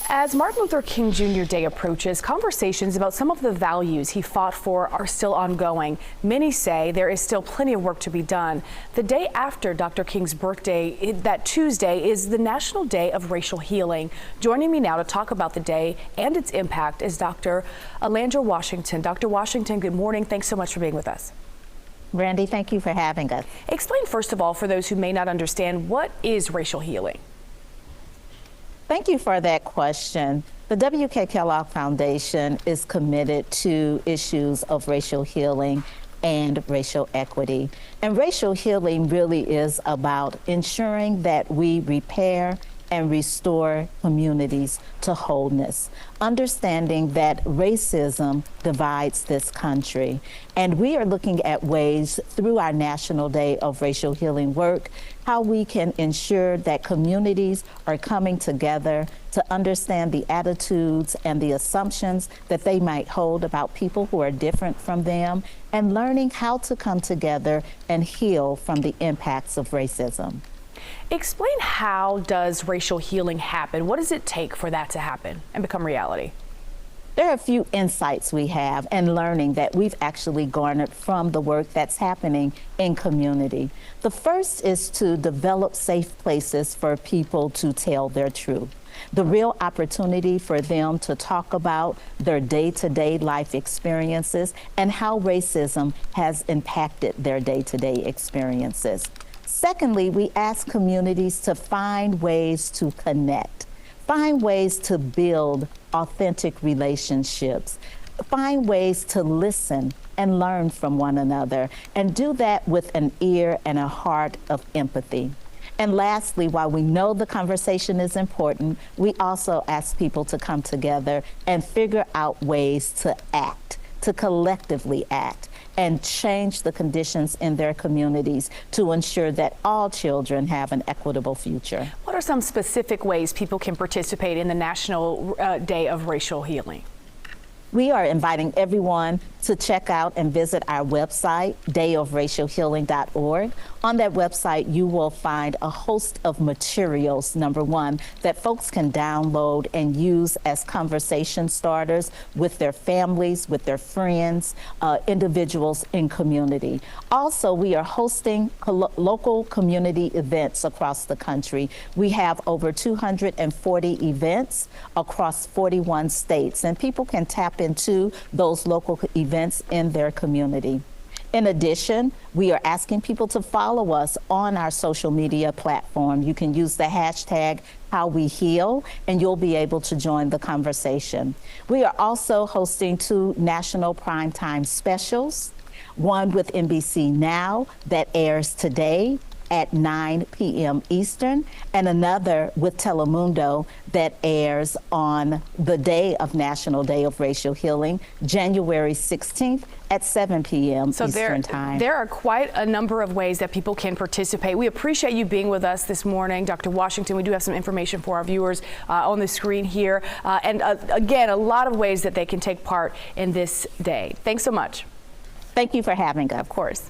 As Martin Luther King Jr. Day approaches, conversations about some of the values he fought for are still ongoing. Many say there is still plenty of work to be done. The day after Dr. King's birthday, that Tuesday, is the National Day of Racial Healing. Joining me now to talk about the day and its impact is Dr. Alandra Washington. Dr. Washington, good morning. Thanks so much for being with us. Randy, thank you for having us. Explain, first of all, for those who may not understand, what is racial healing? Thank you for that question. The W.K. Kellogg Foundation is committed to issues of racial healing and racial equity. And racial healing really is about ensuring that we repair and restore communities to wholeness, understanding that racism divides this country. And we are looking at ways through our National Day of Racial Healing work, how we can ensure that communities are coming together to understand the attitudes and the assumptions that they might hold about people who are different from them, and learning how to come together and heal from the impacts of racism. Explain, how does racial healing happen? What does it take for that to happen and become reality? There are a few insights we have and learning that we've actually garnered from the work that's happening in community. The first is to develop safe places for people to tell their truth. The real opportunity for them to talk about their day-to-day life experiences and how racism has impacted their day-to-day experiences. Secondly, we ask communities to find ways to connect, find ways to build authentic relationships, find ways to listen and learn from one another, and do that with an ear and a heart of empathy. And lastly, while we know the conversation is important, we also ask people to come together and figure out ways to act, to collectively act, and change the conditions in their communities to ensure that all children have an equitable future. What are some specific ways people can participate in the National Day of Racial Healing? We are inviting everyone to check out and visit our website, dayofracialhealing.org. On that website, you will find a host of materials, number one, that folks can download and use as conversation starters with their families, with their friends, individuals in community. Also, we are hosting local community events across the country. We have over 240 events across 41 states, and people can tap into those local events in their community. In addition, we are asking people to follow us on our social media platform. You can use the hashtag #HowWeHeal, and you'll be able to join the conversation. We are also hosting 2 national primetime specials, one with NBC Now that airs today at 9 p.m. Eastern, and another with Telemundo that airs on the day of National Day of Racial Healing, January 16th at 7 p.m. Eastern Time. There are quite a number of ways that people can participate. We appreciate you being with us this morning, Dr. Washington. We do have some information for our viewers on the screen here. And again, a lot of ways that they can take part in this day. Thanks so much. Thank you for having us. Of course.